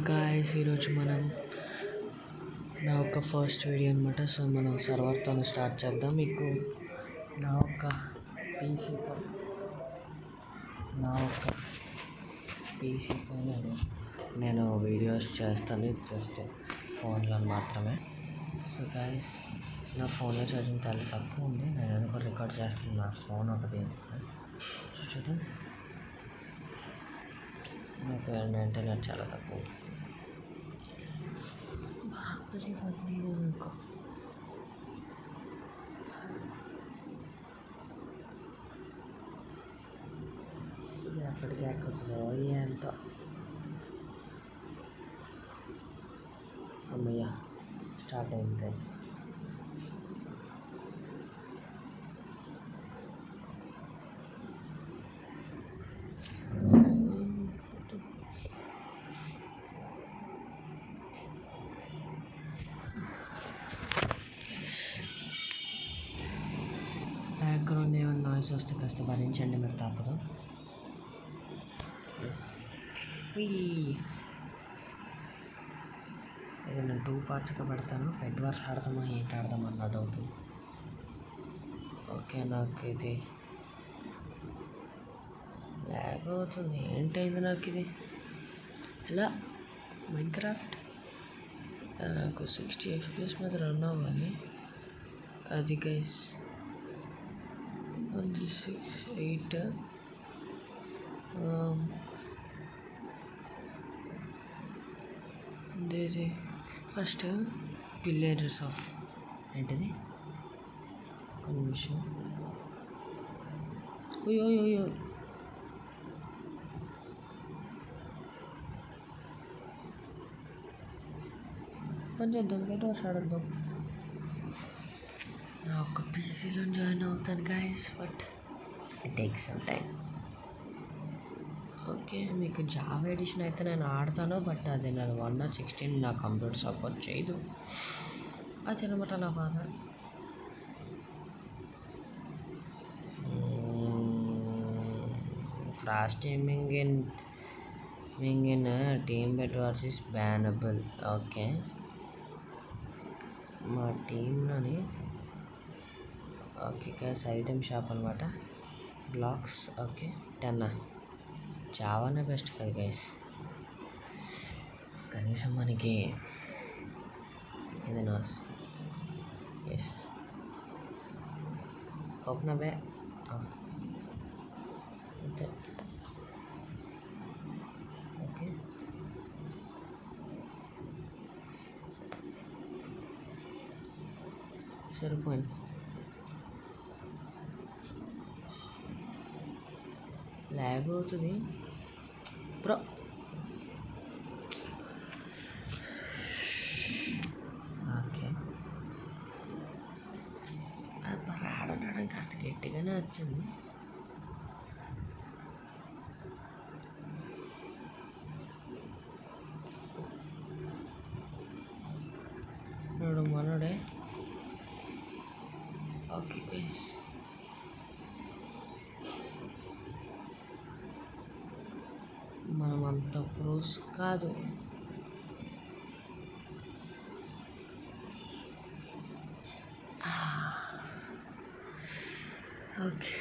Guys ఈరోజు మనం నా ఒక ఫస్ట్ వీడియో అనమాట. సో మనం సర్వర్తో స్టార్ట్ చేద్దాం. మీకు నా ఒక పీసీతో నేను వీడియోస్ చేస్తాను, జస్ట్ ఫోన్లో మాత్రమే. సో గాయస్ నా ఫోన్లో ఛార్జింగ్ చాలా తక్కువ ఉంది. నేను ఎందుకు రికార్డ్ చేస్తాను, నా ఫోన్ ఒకటి చూద్దాం. నాకు ఇంటర్నెట్ చాలా తక్కువ. ఎప్పటికీ ఎక్కచ్చులో ఎంతో అమ్మయ్య స్టార్ట్ అయింది గైస్. బ్యాక్గ్రౌండ్ ఏమైనా నాయిస్ వస్తే కాస్త భరించండి, మీరు తప్పదు. ఇది నేను 2 పార్ట్స్గా పెడతాను. బెడ్ వార్స్ ఆడదామా ఏంటి ఆడదామన్న డౌట్. ఓకే, నాకు ఇది ల్యాగ్ అవుతుంది. ఏంటైంది నాకు ఇది? ఎలా మైన్క్రాఫ్ట్ నాకు 60 FPS మీద రన్ అవ్వాలి. అది గైస్ 168 ఇది ఫస్ట్ విలేజెస్ ఆఫ్ ఏంటిది ఒక నిమిషం. ఓయో పని చేద్దాం, బయట ఆడద్దాం. నా ఒక పీసీలో జాయిన్ అవుతాను guys, but it takes some time. Okay, మీకు జావా ఎడిషన్ అయితే నేను ఆడతాను, బట్ అది నేను 1.16 నా కంప్యూటర్ సపోర్ట్ చేయదు. అది అనమాట నా బాధ. Crash teaming in team Bed Wars is bannable. Okay, మా టీంలోని ఓకే గైస్ ఐటమ్ షాప్ అనమాట. Blocks okay 10. జావానే బెస్ట్ కదా గైస్, కనీసం మనకి ఏదైనా. ఎస్ ఓపెన్ అవే అంతే. ఓకే, సరిపోయింది. ల్యాగ్ అవుతుంది బ్రో. ఓకే, ఆడడం కాస్త గట్టిగానే వచ్చింది. మనోడే. ఓకే గైస్, మనం అంత ప్రోస్ కాదు. ఓకే,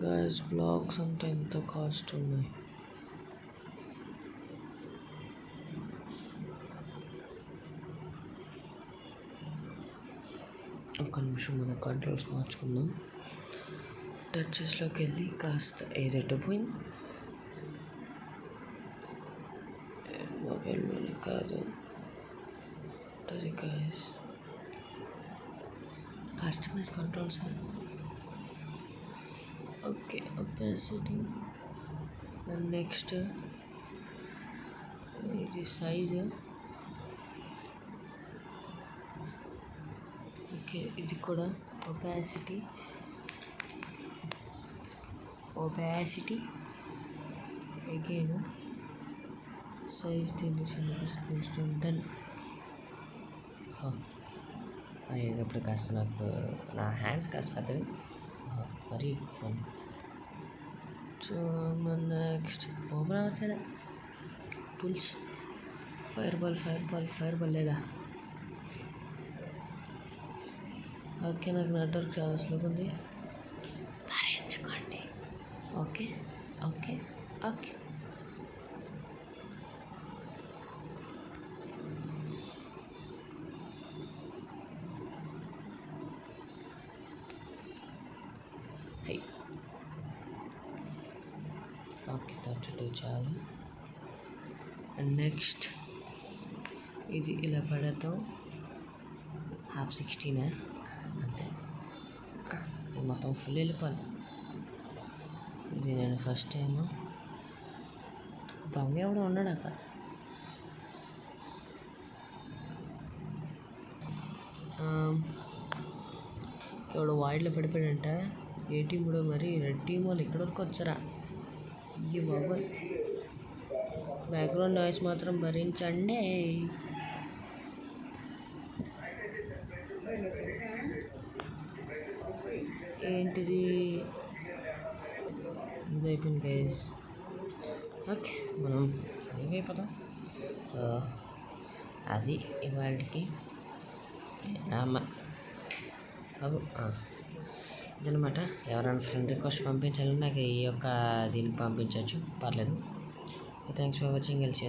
గైస్ బ్లాగ్స్ అంటే ఎంత కాస్ట్ ఉన్నాయి. ఒక నిమిషం మన కంట్రోల్స్ మార్చుకుందాం. టచెస్లోకి వెళ్ళి కాస్త ఏదైతే పోయింది. మొబైల్లోనే కాదు అది guys. Customize controls. Okay, opacity. Next ఇది సైజ్. ఓకే, ఇది కూడా opacity again size 10 to 10% done. ఇప్పుడు కాస్త నాకు నా హ్యాండ్స్ కాస్త పెద్దవి మరీ ఎక్కువ. సో మన నెక్స్ట్ ఓపెన్ అవ్వచ్చారా టూల్స్. ఫైర్ బాల్ లేదా? ఓకే, నాకు నెట్వర్క్ చాలా స్లోగా ఉంది. భరించుకోండి. ఓకే. ఓకే, 32 చాలు. అండ్ నెక్స్ట్ ఇది ఇలా పడతాం. 16 అంతే. ఇది మొత్తం ఫుల్ వెళ్ళిపోవాలి. ఇది నేను ఫస్ట్ టైం. దొంగ ఎవడో ఉన్నాడు అక్కడ. ఎవడో వాయిడ్లో పడిపోయాడంట. ఏ టీం కూడా మరి రెడ్ టీం వాళ్ళు ఎక్కడి వరకు వచ్చారా? అయ్యో బాబోయ్, బ్యాక్గ్రౌండ్ నాయిస్ మాత్రం భరించండి. ఏంటిది? ఇది అయిపోయింది గైస్. ఓకే, మనం ఏమైపోతాం. అది ఇవాళకి బాబు ఇదనమాట. ఎవరైనా ఫ్రెండ్ రిక్వెస్ట్ పంపించాలని నాకు ఈ యొక్క దీనికి పంపించవచ్చు, పర్లేదు. Thanks for watching. కలిసి